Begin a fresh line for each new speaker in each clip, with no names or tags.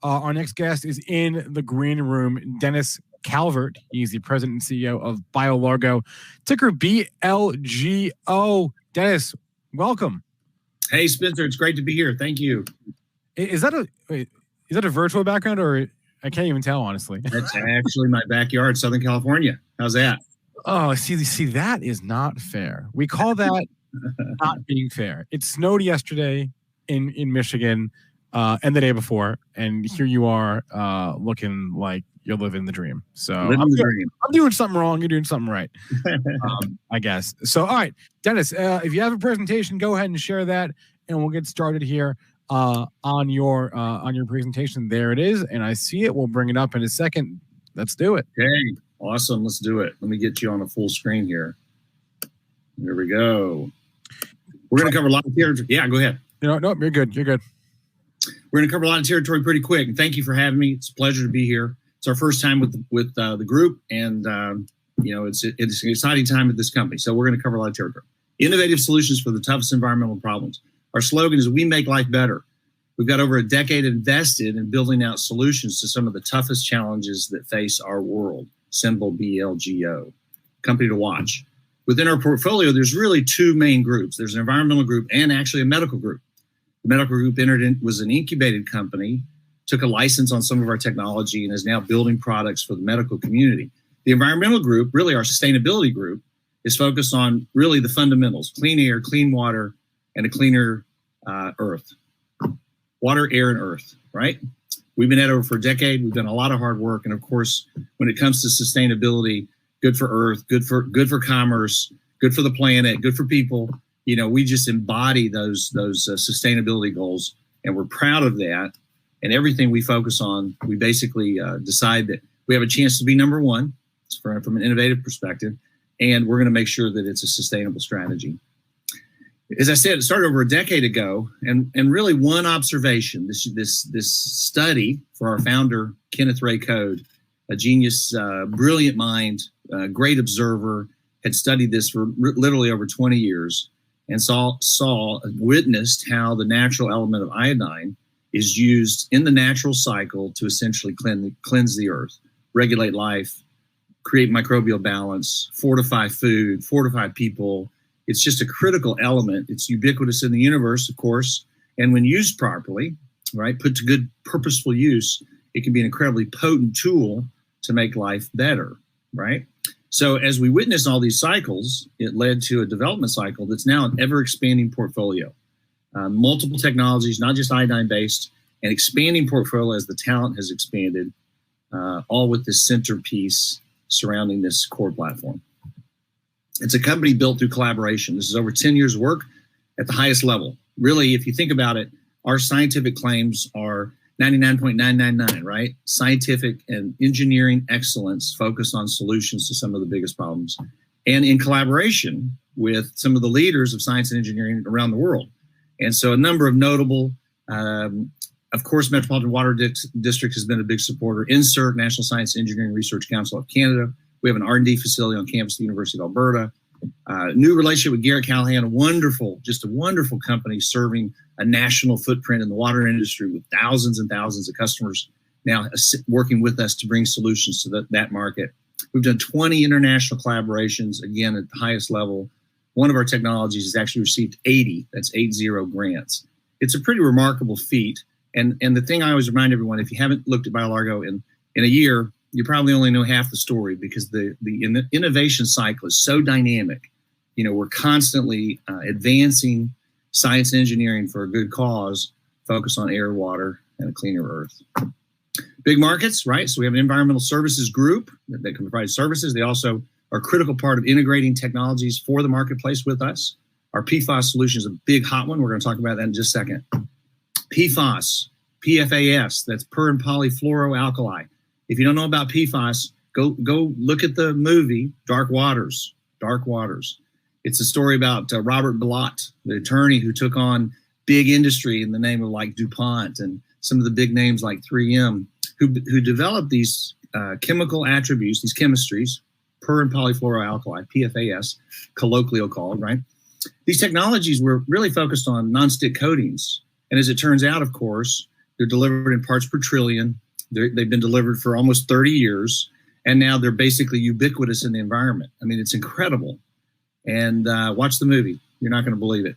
Our next guest is in the green room, Dennis Calvert. He's the president and CEO of BioLargo, ticker BLGO. Dennis, welcome.
Hey, Spencer, it's great to be here. Thank you.
Is that a virtual background, or I can't even tell, honestly?
That's actually my backyard, Southern California. How's that?
Oh, see, that is not fair. We call that not being fair. It snowed yesterday in Michigan and the day before, and here you are looking like you're living the dream. So I'm doing something wrong. You're doing something right, I guess. So, all right, Dennis, if you have a presentation, go ahead and share that, and we'll get started here on your presentation. There it is, and I see it. We'll bring it up in a second. Let's do it.
Okay, awesome. Let's do it. Let me get you on a full screen here. There we go. We're going to cover a lot of territory. Yeah, go ahead.
No, you're good. You're good. We're
going to cover a lot of territory pretty quick. And thank you for having me. It's a pleasure to be here. It's our first time with the group, and it's an exciting time at this company. So we're going to cover a lot of territory. Innovative solutions for the toughest environmental problems. Our slogan is "We make life better." We've got over a decade invested in building out solutions to some of the toughest challenges that face our world. Symbol BLGO. Company to watch. Within our portfolio, there's really two main groups. There's an environmental group and actually a medical group. The medical group was an incubated company, took a license on some of our technology, and is now building products for the medical community. The environmental group, really our sustainability group, is focused on really the fundamentals: clean air, clean water, and a cleaner earth. Water, air, and earth, right? We've been at it for a decade. We've done a lot of hard work. And of course, when it comes to sustainability, good for earth, good for commerce, good for the planet, good for people, we just embody those sustainability goals, and we're proud of that. And everything we focus on, we basically decide that we have a chance to be number one from an innovative perspective, and we're going to make sure that it's a sustainable strategy. As I said, it started over a decade ago, and really one observation, this study for our founder, Kenneth Ray Code, a genius, brilliant mind, great observer, had studied this for literally over 20 years and witnessed how the natural element of iodine is used in the natural cycle to essentially cleanse the earth, regulate life, create microbial balance, fortify food, fortify people. It's just a critical element. It's ubiquitous in the universe, of course, and when used properly, right, put to good purposeful use, it can be an incredibly potent tool to make life better, right? So as we witness all these cycles, it led to a development cycle that's now an ever-expanding portfolio. Multiple technologies, not just iodine-based, an expanding portfolio as the talent has expanded, all with this centerpiece surrounding this core platform. It's a company built through collaboration. This is over 10 years of work at the highest level. Really, if you think about it, our scientific claims are 99.999, right? Scientific and engineering excellence focused on solutions to some of the biggest problems, and in collaboration with some of the leaders of science and engineering around the world. And so a number of notable, of course, Metropolitan Water District has been a big supporter. INSERT, National Science and Engineering Research Council of Canada. We have an R&D facility on campus of the University of Alberta. New relationship with Garrett Callahan, just a wonderful company serving a national footprint in the water industry with thousands and thousands of customers now working with us to bring solutions to that market. We've done 20 international collaborations, again, at the highest level. One of our technologies has actually received 80 grants. It's a pretty remarkable feat. And the thing I always remind everyone, if you haven't looked at BioLargo in a year, you probably only know half the story, because the innovation cycle is so dynamic. We're constantly advancing science and engineering for a good cause, focused on air, water, and a cleaner earth. Big markets, right? So we have an environmental services group that can provide services. They also are a critical part of integrating technologies for the marketplace with us. Our PFOS solution is a big hot one. We're going to talk about that in just a second. PFOS, PFAS, that's per and polyfluoroalkyl. If you don't know about PFOS, go look at the movie Dark Waters. Dark Waters. It's a story about Robert Bilott, the attorney who took on big industry in the name of like DuPont and some of the big names like 3M, who developed these chemical attributes, these chemistries, per and polyfluoroalkyl, PFAS, colloquially called, right? These technologies were really focused on nonstick coatings. And as it turns out, of course, They're delivered in parts per trillion. They've been delivered for almost 30 years. And now they're basically ubiquitous in the environment. I mean, it's incredible. And watch the movie. You're not going to believe it.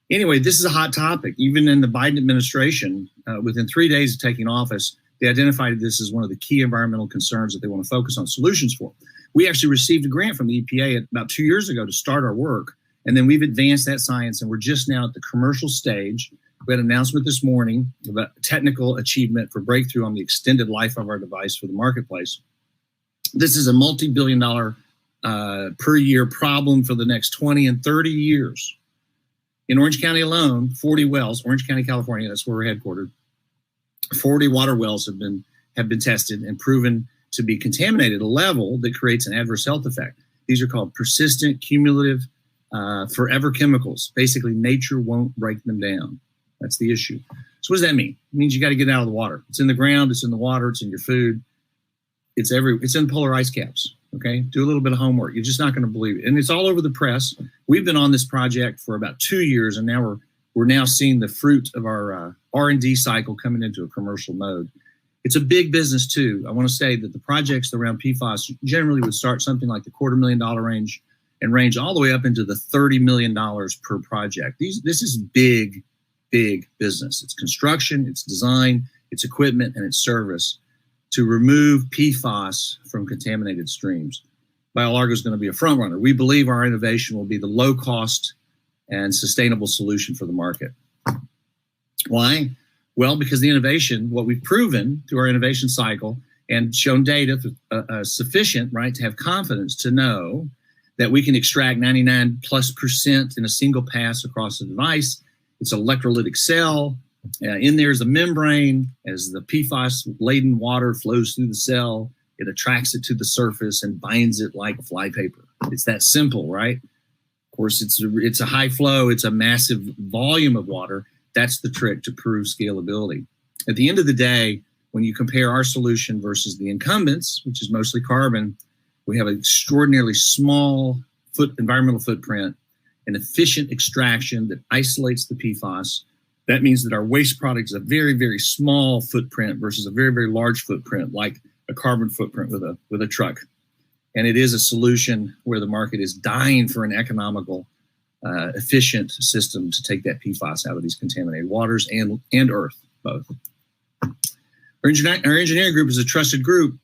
Anyway, this is a hot topic. Even in the Biden administration, within 3 days of taking office, they identified this as one of the key environmental concerns that they want to focus on solutions for. We actually received a grant from the EPA about 2 years ago to start our work. And then we've advanced that science, and we're just now at the commercial stage. We had an announcement this morning about technical achievement for breakthrough on the extended life of our device for the marketplace. This is a multi-billion-dollar per year problem for the next 20 and 30 years. In Orange County alone, 40 wells, Orange County, California, that's where we're headquartered, 40 water wells have been tested and proven to be contaminated at a level that creates an adverse health effect. These are called persistent, cumulative, forever chemicals. Basically, nature won't break them down. That's the issue. So what does that mean? It means you got to get out of the water. It's in the ground, it's in the water, it's in your food. It's in polar ice caps. Okay, do a little bit of homework. You're just not going to believe it, and it's all over the press. We've been on this project for about 2 years, and now we're now seeing the fruit of our R&D cycle coming into a commercial mode. It's a big business too. I want to say that the projects around PFOS generally would start something like the $250,000 range and range all the way up into the $30 million per project. This is big business. It's construction, it's design, it's equipment, and it's service to remove PFOS from contaminated streams. BioLargo is going to be a front runner. We believe our innovation will be the low cost and sustainable solution for the market. Why? Well, because the innovation, what we've proven through our innovation cycle and shown data sufficient, right, to have confidence to know that we can extract 99+% in a single pass across the device. It's an electrolytic cell. In there is a membrane. As the PFOS-laden water flows through the cell, it attracts it to the surface and binds it like flypaper. It's that simple, right? Of course, it's a high flow. It's a massive volume of water. That's the trick to prove scalability. At the end of the day, when you compare our solution versus the incumbents, which is mostly carbon, we have an extraordinarily small environmental footprint, an efficient extraction that isolates the PFOS. That means that our waste product is a very, very small footprint versus a very, very large footprint, like a carbon footprint with a truck. And it is a solution where the market is dying for an economical, efficient system to take that PFOS out of these contaminated waters and earth, both. Our engineering group is a trusted group.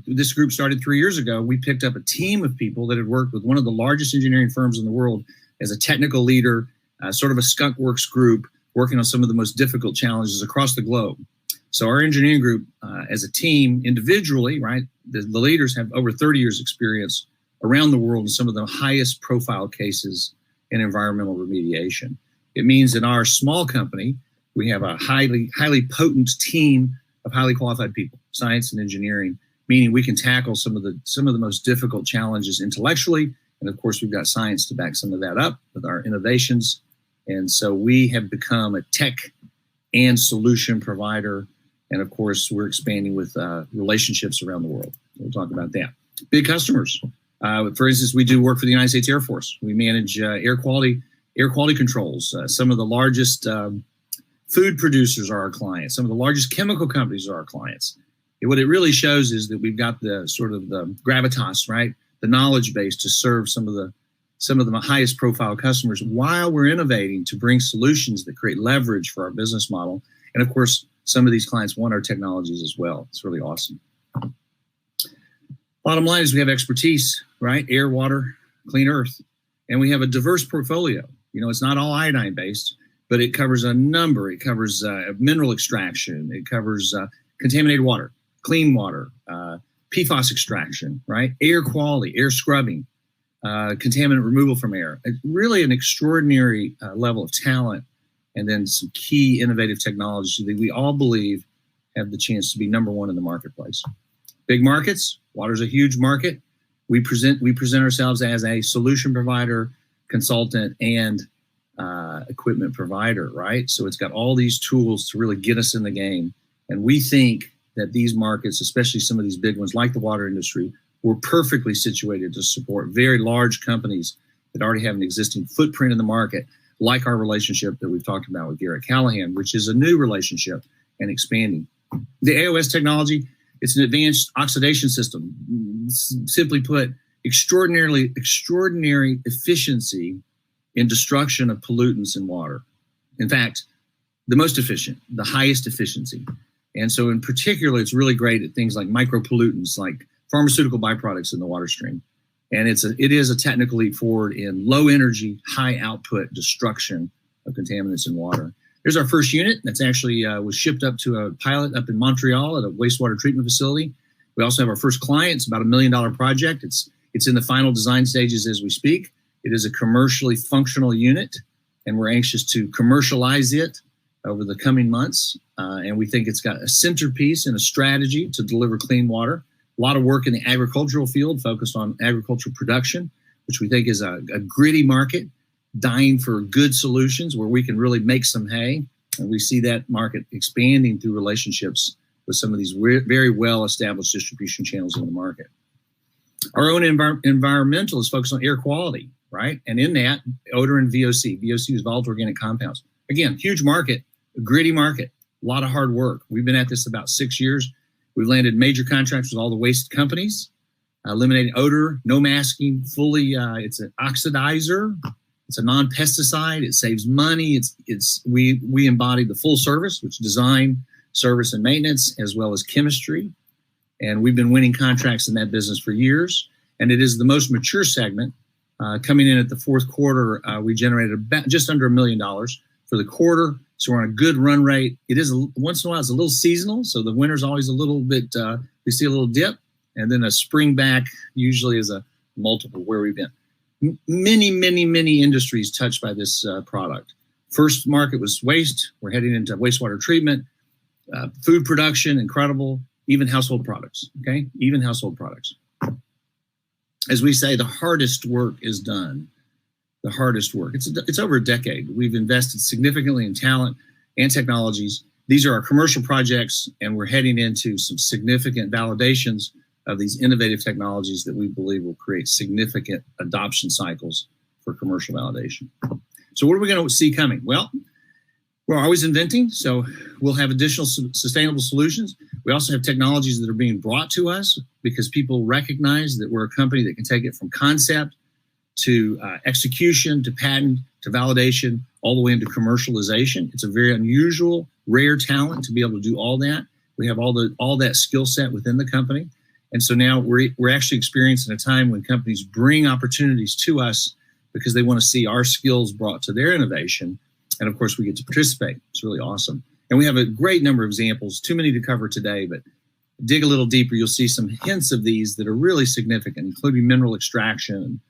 This group started 3 years ago. We picked up a team of people that had worked with one of the largest engineering firms in the world as a technical leader, sort of a skunk works group, working on some of the most difficult challenges across the globe. So our engineering group, as a team, individually, right, the leaders have over 30 years experience around the world in some of the highest profile cases in environmental remediation. It means in our small company, we have a highly potent team of highly qualified people, science and engineering, meaning we can tackle some of the most difficult challenges intellectually. And of course, we've got science to back some of that up with our innovations. And so we have become a tech and solution provider. And of course, we're expanding with relationships around the world. We'll talk about that. Big customers. For instance, we do work for the United States Air Force. We manage air quality controls. Some of the largest food producers are our clients. Some of the largest chemical companies are our clients. And what it really shows is that we've got the sort of the gravitas, right? The knowledge base to serve some of the highest profile customers while we're innovating to bring solutions that create leverage for our business model. And of course, some of these clients want our technologies as well. It's really awesome. Bottom line is we have expertise, right? Air, water, clean earth. And we have a diverse portfolio. It's not all iodine based, but it covers a number. It covers mineral extraction. It covers contaminated water, clean water, PFOS extraction, right? Air quality, air scrubbing, contaminant removal from air. Really an extraordinary level of talent, and then some key innovative technology that we all believe have the chance to be number one in the marketplace. Big markets. Water's a huge market. We present ourselves as a solution provider, consultant, and equipment provider, right? So it's got all these tools to really get us in the game. And we think that these markets, especially some of these big ones like the water industry, we're perfectly situated to support very large companies that already have an existing footprint in the market, like our relationship that we've talked about with Garrett Callahan, which is a new relationship. and expanding. The AOS technology, it's an advanced oxidation system. Simply put, extraordinary efficiency in destruction of pollutants in water. In fact, the most efficient, the highest efficiency. And so in particular, it's really great at things like micropollutants, like pharmaceutical byproducts in the water stream. And it is a technical leap forward in low energy, high output destruction of contaminants in water. There's our first unit that's actually was shipped up to a pilot up in Montreal at a wastewater treatment facility. We also have our first client. It's about $1 million project. It's in the final design stages as we speak. It is a commercially functional unit, and we're anxious to commercialize it over the coming months. And we think it's got a centerpiece and a strategy to deliver clean water. A lot of work in the agricultural field focused on agricultural production, which we think is a gritty market, dying for good solutions where we can really make some hay. And we see that market expanding through relationships with some of these very well-established distribution channels in the market. Our own environmental is focused on air quality, right? And in that, odor and VOC. VOC is volatile organic compounds. Again, huge market, a gritty market, a lot of hard work. We've been at this about 6 years. We've landed major contracts with all the waste companies, eliminating odor, no masking, fully, it's an oxidizer. It's a non-pesticide. It saves money. We embody the full service, which design, service, and maintenance, as well as chemistry. And we've been winning contracts in that business for years. And it is the most mature segment. Coming in at the fourth quarter, we generated about just under $1 million for the quarter. So we're on a good run rate. It is once in a while, it's a little seasonal. So the winter's always a little bit, we see a little dip, and then a spring back usually is a multiple where we've been. Many industries touched by this product. First market was waste. We're heading into wastewater treatment, food production, incredible, even household products, okay? Even household products. As we say, the hardest work is done. The hardest work. It's over a decade. We've invested significantly in talent and technologies. These are our commercial projects, and we're heading into some significant validations of these innovative technologies that we believe will create significant adoption cycles for commercial validation. So what are we going to see coming? Well, we're always inventing, so we'll have additional sustainable solutions. We also have technologies that are being brought to us because people recognize that we're a company that can take it from concept to execution, to patent, to validation, all the way into commercialization. It's a very unusual, rare talent to be able to do all that. We have all that skill set within the company. And so now we're actually experiencing a time when companies bring opportunities to us because they want to see our skills brought to their innovation. And of course, we get to participate. It's really awesome. And we have a great number of examples, too many to cover today, but dig a little deeper, you'll see some hints of these that are really significant, including mineral extraction,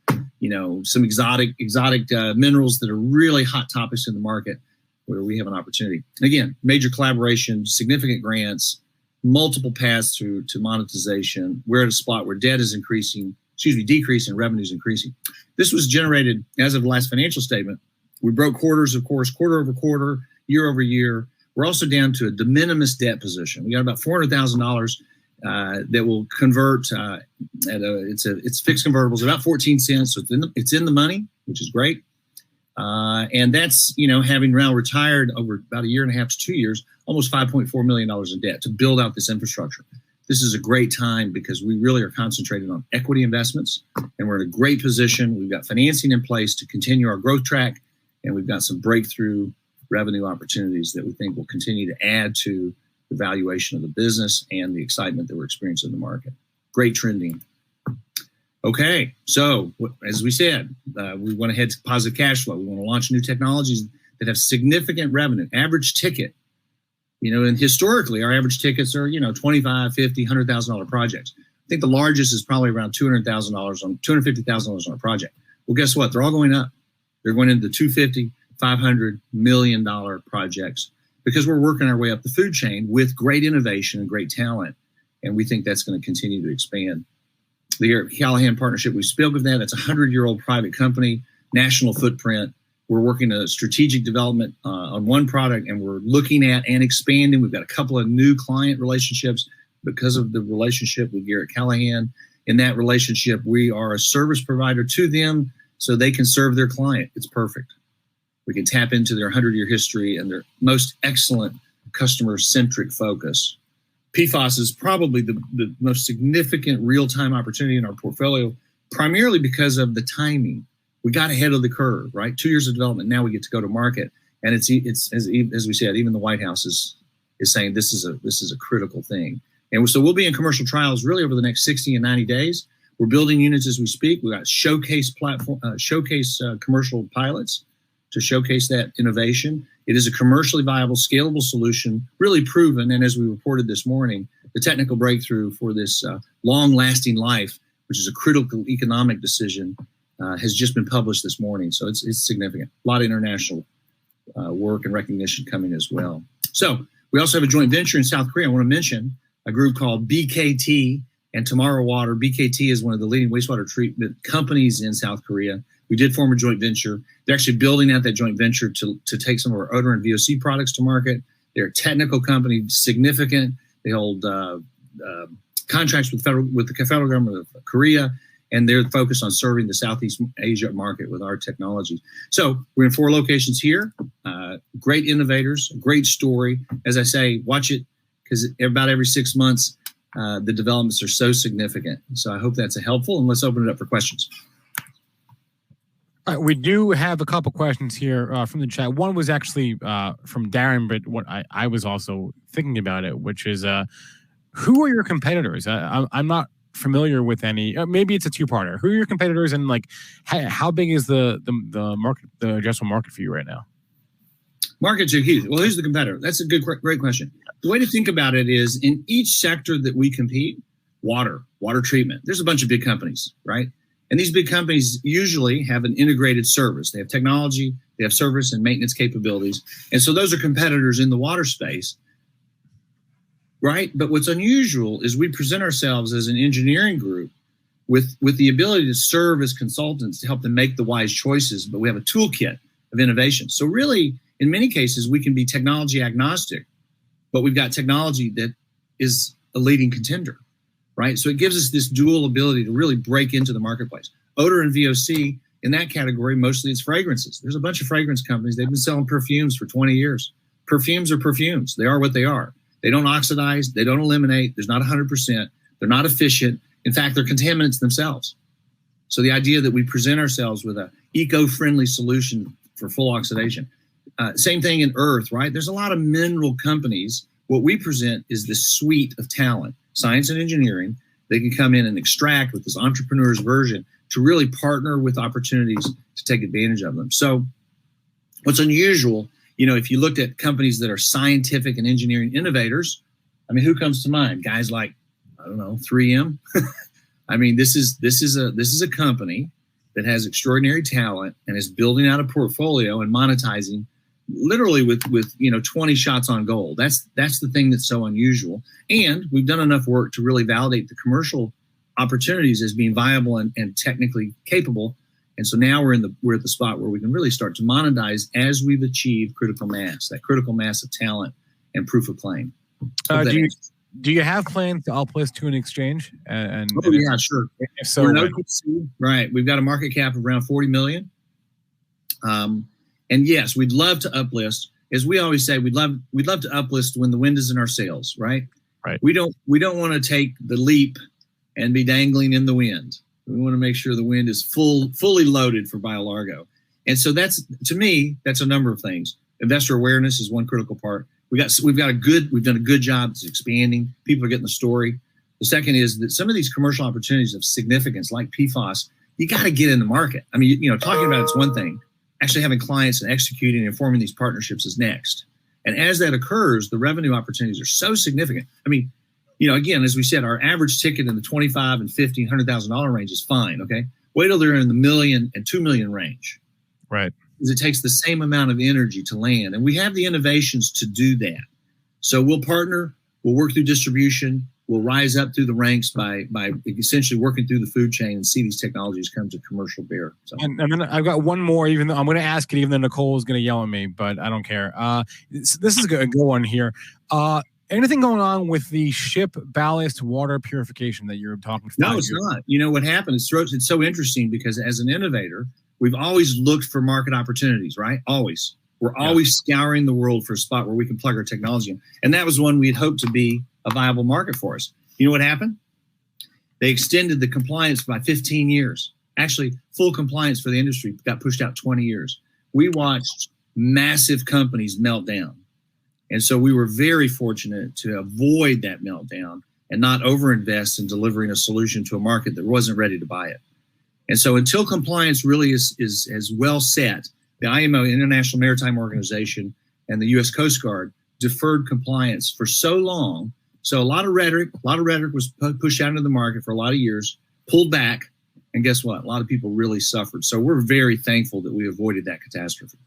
some exotic minerals that are really hot topics in the market where we have an opportunity. Again, major collaboration, significant grants, multiple paths to monetization. We're at a spot where debt is decreasing, revenue is increasing. This was generated as of the last financial statement. We broke quarters, of course, quarter over quarter, year over year. We're also down to a de minimis debt position. We got about $400,000 that will convert it's fixed convertibles, about 14 cents. So it's in the money, which is great. And that's, having now retired over about a year and a half to 2 years, almost $5.4 million in debt to build out this infrastructure. This is a great time because we really are concentrated on equity investments, and we're in a great position. We've got financing in place to continue our growth track, and we've got some breakthrough revenue opportunities that we think will continue to add to the valuation of the business and the excitement that we're experiencing in the market. Great trending. Okay, so as we said, we want to head to positive cash flow. We want to launch new technologies that have significant revenue, average ticket. And historically, our average tickets are, $25, $50, $100,000 projects. I think the largest is probably around $250,000 on a project. Well, guess what? They're all going up. They're going into $250, $500 million projects because we're working our way up the food chain with great innovation and great talent. And we think that's going to continue to expand. The Garrett Callahan partnership, we spoke of that. It's a 100-year-old private company, national footprint. We're working a strategic development on one product, and we're looking at and expanding. We've got a couple of new client relationships because of the relationship with Garrett Callahan. In that relationship, we are a service provider to them so they can serve their client. It's perfect. We can tap into their 100-year history and their most excellent customer-centric focus. PFOS is probably the most significant real-time opportunity in our portfolio, primarily because of the timing. We got ahead of the curve, right? 2 years of development. Now we get to go to market, and it's as we said, even the White House is saying this is a critical thing. And so we'll be in commercial trials really over the next 60 and 90 days. We're building units as we speak. We've got showcase commercial pilots to showcase that innovation. It is a commercially viable, scalable solution, really proven. And as we reported this morning, the technical breakthrough for this long-lasting life, which is a critical economic decision, has just been published this morning. So it's significant. A lot of international work and recognition coming as well. So we also have a joint venture in South Korea. I want to mention a group called BKT and Tomorrow Water. BKT is one of the leading wastewater treatment companies in South Korea. We did form a joint venture. They're actually building out that joint venture to take some of our odor and VOC products to market. They're a technical company, significant. They hold contracts with the federal government of Korea, and they're focused on serving the Southeast Asia market with our technologies. So we're in 4 locations here. Great innovators, great story. As I say, watch it because about every 6 months, the developments are so significant. So I hope that's helpful, and let's open it up for questions.
All right, we do have a couple questions here from the chat. One was actually from Darren, but what I was also thinking about it, which is who are your competitors? I'm not familiar with any. Maybe it's a two-parter. Who are your competitors, and like how big is the market, the addressable market for you right now?
Markets are huge. Well, who's the competitor? That's a great question. The way to think about it is in each sector that we compete, water treatment, there's a bunch of big companies, right? And these big companies usually have an integrated service. They have technology, they have service and maintenance capabilities. And so those are competitors in the water space, right? But what's unusual is we present ourselves as an engineering group with the ability to serve as consultants to help them make the wise choices, but we have a toolkit of innovation. So really, in many cases, we can be technology agnostic, but we've got technology that is a leading contender, right? So it gives us this dual ability to really break into the marketplace. Odor and VOC, in that category, mostly it's fragrances. There's a bunch of fragrance companies. They've been selling perfumes for 20 years. Perfumes are perfumes. They are what they are. They don't oxidize. They don't eliminate. There's not 100%. They're not efficient. In fact, they're contaminants themselves. So the idea that we present ourselves with an eco-friendly solution for full oxidation. Same thing in earth, right? There's a lot of mineral companies. What we present is this suite of talent, science and engineering. They can come in and extract with this entrepreneur's version to really partner with opportunities to take advantage of them. So what's unusual, if you looked at companies that are scientific and engineering innovators, I mean, who comes to mind? Guys like, 3M. I mean, this is a company that has extraordinary talent and is building out a portfolio and monetizing literally with 20 shots on goal. That's the thing that's so unusual. And we've done enough work to really validate the commercial opportunities as being viable and technically capable. And so now we're at the spot where we can really start to monetize as we've achieved critical mass, that critical mass of talent and proof of claim.
Do you have plans to uplist to an exchange? Yeah,
sure.
If so,
right. We've got a market cap of around 40 million. And yes, we'd love to uplist. As we always say, we'd love to uplist when the wind is in our sails, right?
Right.
We don't want to take the leap and be dangling in the wind. We want to make sure the wind is fully loaded for BioLargo. And so to me, that's a number of things. Investor awareness is one critical part. We've done a good job of expanding. People are getting the story. The second is that some of these commercial opportunities of significance, like PFOS, you got to get in the market. I mean, talking about it's one thing. Actually having clients and executing and forming these partnerships is next. And as that occurs, the revenue opportunities are so significant. I mean, again, as we said, our average ticket in the $25,000 and $50,000, $100,000 range is fine. Okay, wait till they're in the $1 million and $2 million range.
Right.
Because it takes the same amount of energy to land, and we have the innovations to do that. So we'll partner, we'll work through distribution, we'll rise up through the ranks by essentially working through the food chain and see these technologies come to commercial bear. So.
And then I've got one more, even though I'm going to ask it, even though Nicole is going to yell at me, but I don't care. This is a good one here. Anything going on with the ship ballast water purification that you're talking about?
No, it's not. What happened is it's so interesting because as an innovator, we've always looked for market opportunities, right? Always. We're always scouring the world for a spot where we can plug our technology in. And that was one we had hoped to be a viable market for us. You know what happened? They extended the compliance by 15 years. Actually, full compliance for the industry got pushed out 20 years. We watched massive companies melt down. And so we were very fortunate to avoid that meltdown and not overinvest in delivering a solution to a market that wasn't ready to buy it. And so until compliance really is well set, the IMO, International Maritime Organization, and the U.S. Coast Guard deferred compliance for so long. So a lot of rhetoric was pushed out into the market for a lot of years, pulled back, and guess what? A lot of people really suffered. So we're very thankful that we avoided that catastrophe.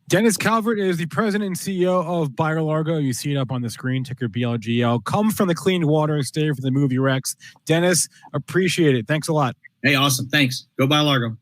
Dennis Calvert is the president and CEO of BioLargo. You see it up on the screen, ticker BLGL. Come from the clean water, stay for the movie Rex. Dennis, appreciate it. Thanks a lot.
Hey, awesome. Thanks. Go BioLargo.